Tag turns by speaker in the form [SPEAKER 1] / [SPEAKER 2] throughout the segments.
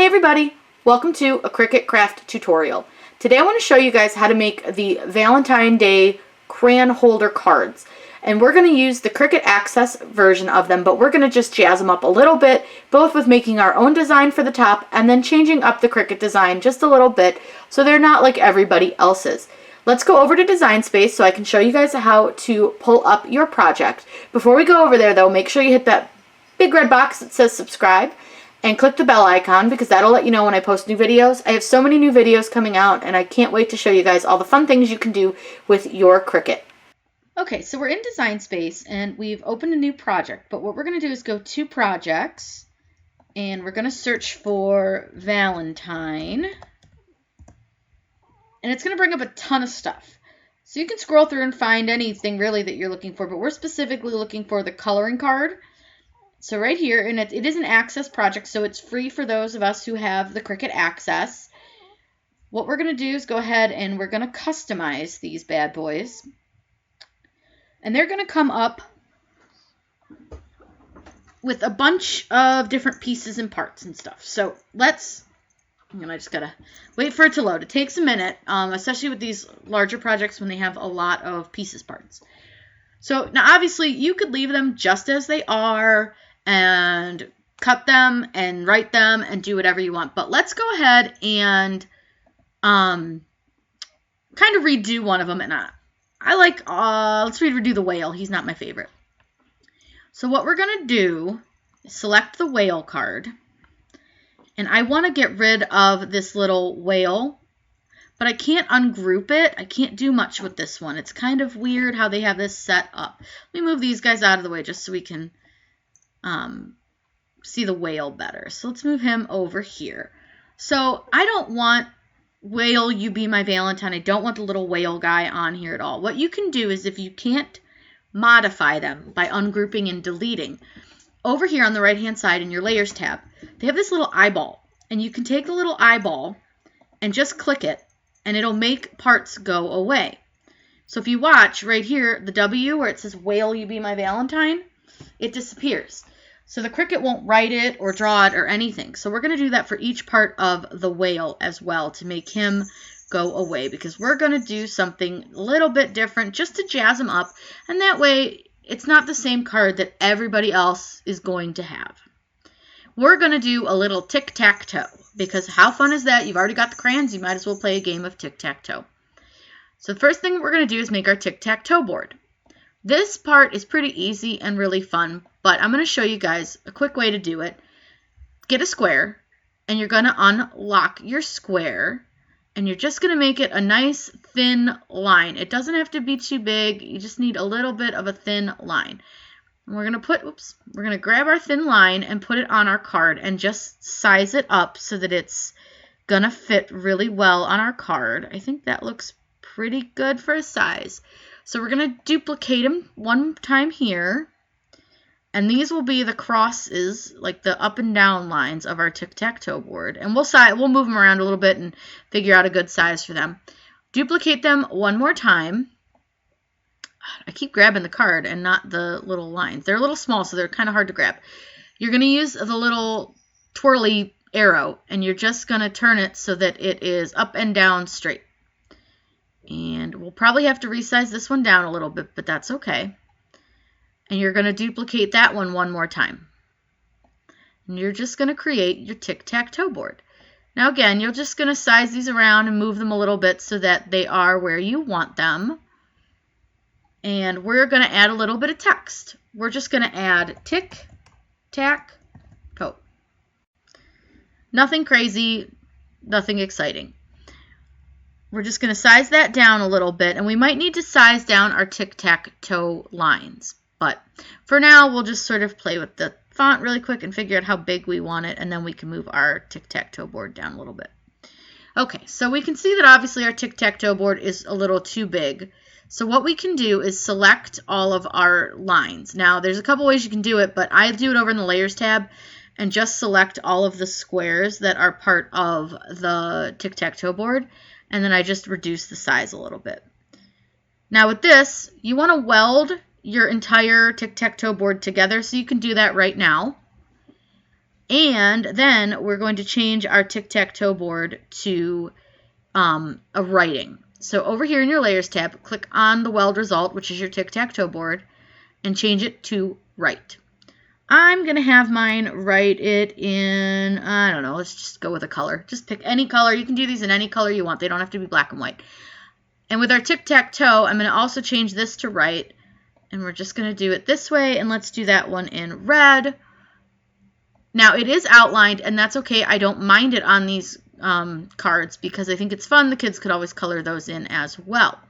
[SPEAKER 1] Hey everybody, welcome to a Cricut craft tutorial. Today I want to show you guys how to make the Valentine Day crayon holder cards. And we're going to use the Cricut Access version of them, but we're going to just jazz them up a little bit, both with making our own design for the top and then changing up the Cricut design just a little bit so they're not like everybody else's. Let's go over to Design Space so I can show you guys how to pull up your project. Before we go over there though, make sure you hit that big red box that says subscribe and click the bell icon because that'll let you know when I post new videos. I have so many new videos coming out and I can't wait to show you guys all the fun things you can do with your Cricut. Okay, so we're in Design Space and we've opened a new project, but what we're going to do is go to Projects and we're going to search for Valentine. And it's going to bring up a ton of stuff. So you can scroll through and find anything really that you're looking for, but we're specifically looking for the coloring card. So right here, and it is an Access project, so it's free for those of us who have the Cricut Access. What we're going to do is go ahead and we're going to customize these bad boys. And they're going to come up with a bunch of different pieces and parts and stuff. So I just got to wait for it to load. It takes a minute, especially with these larger projects when they have a lot of pieces parts. So now obviously you could leave them just as they are and cut them and write them and do whatever you want. But let's go ahead and kind of redo one of them. And let's redo the whale. He's not my favorite. So what we're going to do is select the whale card. And I want to get rid of this little whale, but I can't ungroup it. I can't do much with this one. It's kind of weird how they have this set up. Let me move these guys out of the way just so we can see the whale better. So let's move him over here. So I don't want whale, you be my Valentine. I don't want the little whale guy on here at all. What you can do is if you can't modify them by ungrouping and deleting, over here on the right hand side in your layers tab, they have this little eyeball. And you can take the little eyeball and just click it and it'll make parts go away. So if you watch right here, the W where it says whale, you be my Valentine, it disappears. So the Cricut won't write it or draw it or anything. So we're going to do that for each part of the whale as well to make him go away because we're going to do something a little bit different just to jazz him up. And that way it's not the same card that everybody else is going to have. We're going to do a little tic-tac-toe because how fun is that? You've already got the crayons. You might as well play a game of tic-tac-toe. So the first thing we're going to do is make our tic-tac-toe board. This part is pretty easy and really fun, but I'm going to show you guys a quick way to do it. Get a square, and you're going to unlock your square, and you're just going to make it a nice thin line. It doesn't have to be too big. You just need a little bit of a thin line. And we're going to grab our thin line and put it on our card and just size it up so that it's going to fit really well on our card. I think that looks pretty good for a size. So we're going to duplicate them one time here. And these will be the crosses, like the up and down lines of our tic-tac-toe board. And we'll move them around a little bit and figure out a good size for them. Duplicate them one more time. I keep grabbing the card and not the little lines. They're a little small, so they're kind of hard to grab. You're going to use the little twirly arrow, and you're just going to turn it so that it is up and down straight. And we'll probably have to resize this one down a little bit, but that's okay. And you're going to duplicate that one more time. And you're just going to create your tic-tac-toe board. Now again, you're just going to size these around and move them a little bit so that they are where you want them. And we're going to add a little bit of text. We're just going to add tic-tac-toe. Nothing crazy, nothing exciting. We're just going to size that down a little bit, and we might need to size down our tic-tac-toe lines. But for now, we'll just sort of play with the font really quick and figure out how big we want it, and then we can move our tic-tac-toe board down a little bit. Okay, so we can see that obviously our tic-tac-toe board is a little too big. So what we can do is select all of our lines. Now, there's a couple ways you can do it, but I do it over in the Layers tab and just select all of the squares that are part of the tic-tac-toe board. And then I just reduce the size a little bit. Now with this, you want to weld your entire tic-tac-toe board together, so you can do that right now. And then we're going to change our tic-tac-toe board to a writing. So over here in your Layers tab, click on the weld result, which is your tic-tac-toe board, and change it to write. I'm going to have mine write it in, I don't know, let's just go with a color. Just pick any color. You can do these in any color you want. They don't have to be black and white. And with our tic-tac-toe, I'm going to also change this to write. And we're just going to do it this way, and let's do that one in red. Now, it is outlined, and that's okay. I don't mind it on these cards because I think it's fun. The kids could always color those in as well.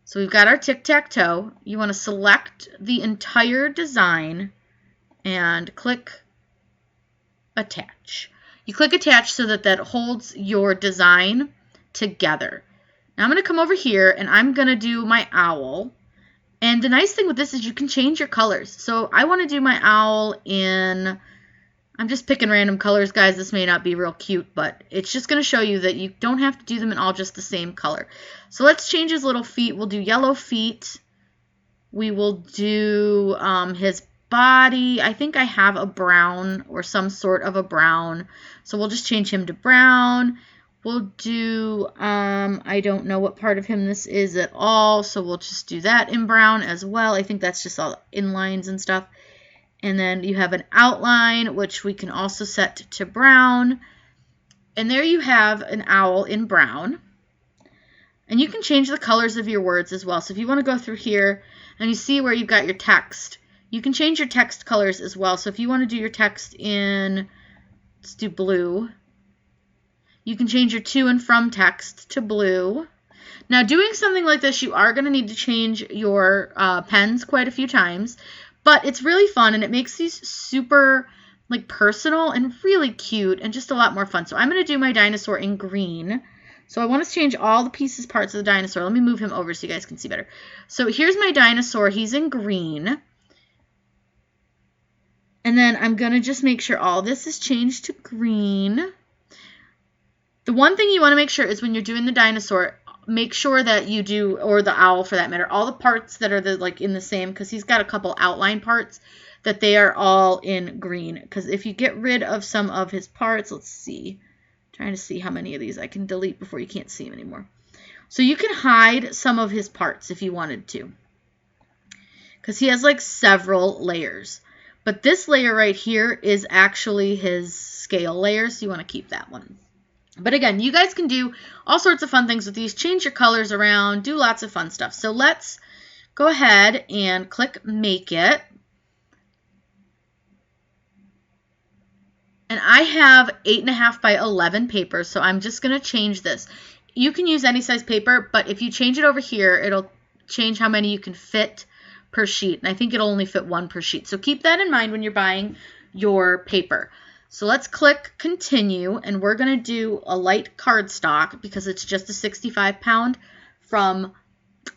[SPEAKER 1] So we've got our tic-tac-toe. You want to select the entire design and click Attach. You click Attach so that that holds your design together. Now I'm going to come over here, and I'm going to do my owl. And the nice thing with this is you can change your colors. So I want to do my owl in... I'm just picking random colors, guys. This may not be real cute, but it's just going to show you that you don't have to do them in all just the same color. So let's change his little feet. We'll do yellow feet. We will do his body. I think I have a brown or some sort of a brown. So we'll just change him to brown. We'll do, I don't know what part of him this is at all, so we'll just do that in brown as well. I think that's just all inlines and stuff. And then you have an outline, which we can also set to brown. And there you have an owl in brown. And you can change the colors of your words as well. So if you want to go through here and you see where you've got your text, you can change your text colors as well. So if you want to do your text in, let's do blue. You can change your to and from text to blue. Now, doing something like this, you are going to need to change your pens quite a few times. But it's really fun, and it makes these super personal and really cute and just a lot more fun. So I'm going to do my dinosaur in green. So I want to change all the pieces, parts of the dinosaur. Let me move him over so you guys can see better. So here's my dinosaur. He's in green. And then I'm going to just make sure all this is changed to green. The one thing you want to make sure is when you're doing the dinosaur, make sure that you do, or the owl for that matter, all the parts that are in the same, because he's got a couple outline parts, that they are all in green. Because if you get rid of some of his parts, let's see, I'm trying to see how many of these I can delete before you can't see him anymore. So you can hide some of his parts if you wanted to, because he has several layers. But this layer right here is actually his scale layer, so you want to keep that one. But again, you guys can do all sorts of fun things with these. Change your colors around, do lots of fun stuff. So let's go ahead and click Make It. And I have 8.5 by 11 paper, so I'm just going to change this. You can use any size paper, but if you change it over here, it'll change how many you can fit per sheet. And I think it'll only fit one per sheet. So keep that in mind when you're buying your paper. So let's click Continue, and we're going to do a light cardstock because it's just a 65-pound from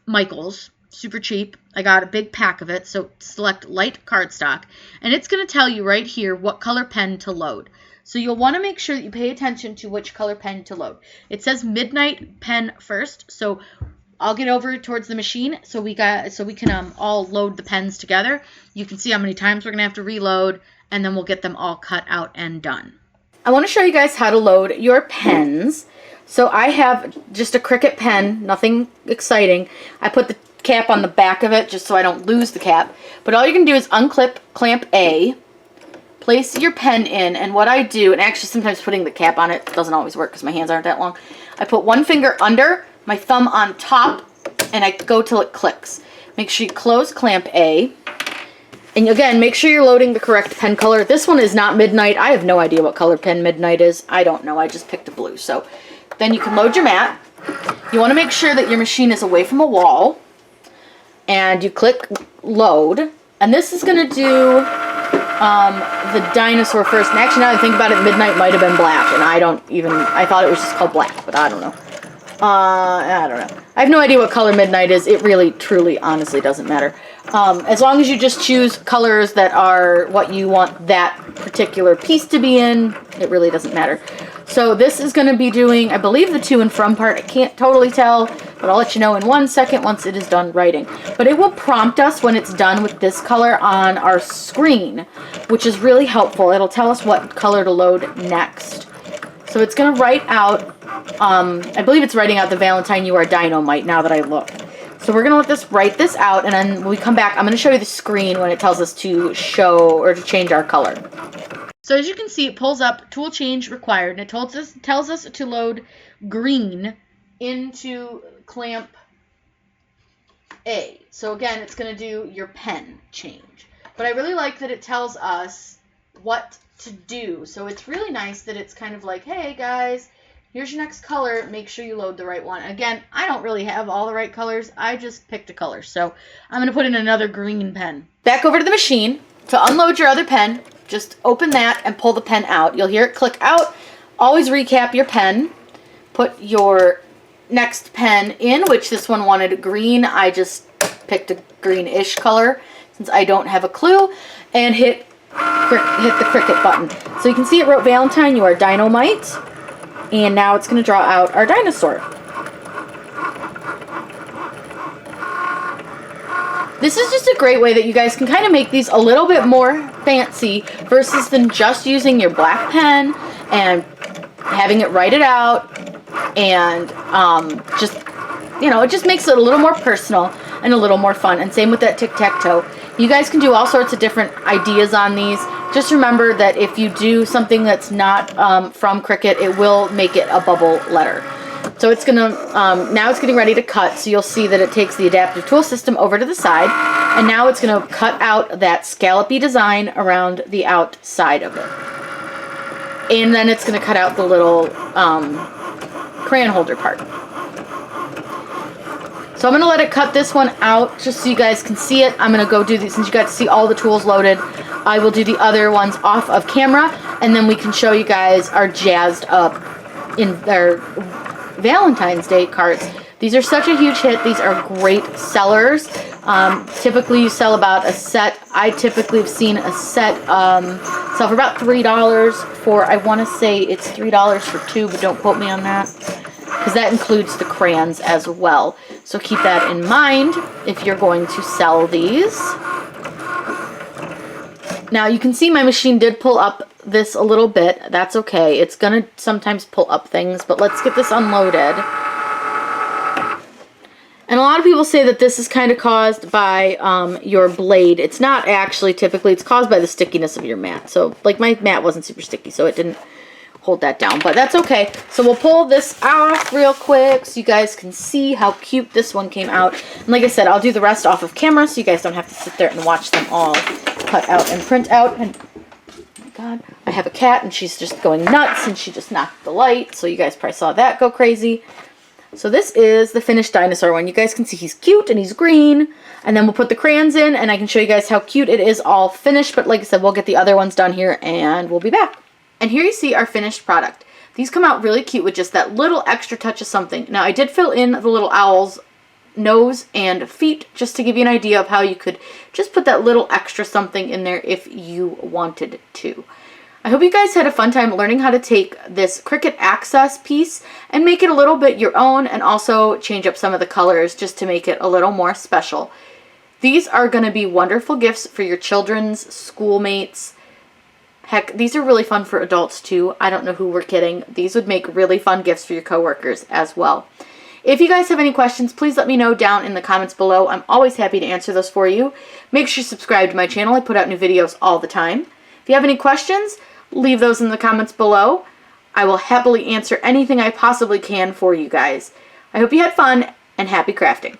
[SPEAKER 1] Michael's. Super cheap. I got a big pack of it, so select light cardstock, and it's going to tell you right here what color pen to load. So you'll want to make sure that you pay attention to which color pen to load. It says Midnight Pen first, so I'll get over towards the machine so we can all load the pens together. You can see how many times we're going to have to reload, and then we'll get them all cut out and done. I want to show you guys how to load your pens. So I have just a Cricut pen, nothing exciting. I put the cap on the back of it just so I don't lose the cap. But all you can do is unclip clamp A, place your pen in, and what I do, and actually sometimes putting the cap on it doesn't always work because my hands aren't that long. I put one finger under, my thumb on top, and I go till it clicks. Make sure you close clamp A. And again, make sure you're loading the correct pen color. This one is not Midnight. I have no idea what color pen Midnight is. I don't know. I just picked a blue. So then you can load your mat. You want to make sure that your machine is away from a wall. And you click load. And this is going to do the dinosaur first. And actually, now that I think about it, Midnight might have been black. And I thought it was just called black, but I don't know. I don't know. I have no idea what color Midnight is. It really, truly, honestly doesn't matter. As long as you just choose colors that are what you want that particular piece to be in, it really doesn't matter. So this is going to be doing, I believe, the to and from part. I can't totally tell, but I'll let you know in 1 second once it is done writing. But it will prompt us when it's done with this color on our screen, which is really helpful. It'll tell us what color to load next. So it's going to write out, I believe it's writing out the Valentine You Are Dynamite now that I look. So we're going to let this write this out, and then when we come back, I'm going to show you the screen when it tells us to show or to change our color. So as you can see, it pulls up tool change required, and it tells us to load green into clamp A. So again, it's going to do your pen change. But I really like that it tells us what to do. So it's really nice that it's kind of like, hey guys, here's your next color. Make sure you load the right one. Again, I don't really have all the right colors. I just picked a color. So I'm going to put in another green pen. Back over to the machine. To unload your other pen, just open that and pull the pen out. You'll hear it click out. Always recap your pen. Put your next pen in, which this one wanted green. I just picked a greenish color since I don't have a clue. And hit the Cricut button. So you can see it wrote Valentine, You Are Dynamite. And now it's going to draw out our dinosaur. This is just a great way that you guys can kind of make these a little bit more fancy versus than just using your black pen and having it write it out. And just, you know, it just makes it a little more personal and a little more fun. And same with that tic-tac-toe. You guys can do all sorts of different ideas on these. Just remember that if you do something that's not from Cricut, it will make it a bubble letter. So it's going to, now it's getting ready to cut. So you'll see that it takes the adaptive tool system over to the side. And now it's going to cut out that scallopy design around the outside of it. And then it's going to cut out the little crayon holder part. So I'm going to let it cut this one out just so you guys can see it. I'm going to go do these, since you got to see all the tools loaded, I will do the other ones off of camera, and then we can show you guys our jazzed up in their Valentine's Day cards. These are such a huge hit. These are great sellers. Typically you sell about a set. I typically have seen a set sell for about $3 for, I want to say it's $3 for 2, but don't quote me on that, because that includes the crayons as well. So keep that in mind if you're going to sell these. Now you can see my machine did pull up this a little bit. That's okay. It's going to sometimes pull up things, but let's get this unloaded. And a lot of people say that this is kind of caused by your blade. It's not actually typically. It's caused by the stickiness of your mat. So like my mat wasn't super sticky, so it didn't hold that down, but that's okay. So we'll pull this off real quick so you guys can see how cute this one came out. And like I said, I'll do the rest off of camera so you guys don't have to sit there and watch them all cut out and print out. And oh my God, I have a cat and she's just going nuts and she just knocked the light. So you guys probably saw that go crazy. So this is the finished dinosaur one. You guys can see he's cute and he's green. And then we'll put the crayons in and I can show you guys how cute it is all finished. But like I said, we'll get the other ones done here and we'll be back. And here you see our finished product. These come out really cute with just that little extra touch of something. Now I did fill in the little owl's nose and feet just to give you an idea of how you could just put that little extra something in there if you wanted to. I hope you guys had a fun time learning how to take this Cricut Access piece and make it a little bit your own, and also change up some of the colors just to make it a little more special. These are going to be wonderful gifts for your children's schoolmates. Heck, these are really fun for adults too. I don't know who we're kidding. These would make really fun gifts for your coworkers as well. If you guys have any questions, please let me know down in the comments below. I'm always happy to answer those for you. Make sure you subscribe to my channel. I put out new videos all the time. If you have any questions, leave those in the comments below. I will happily answer anything I possibly can for you guys. I hope you had fun and happy crafting.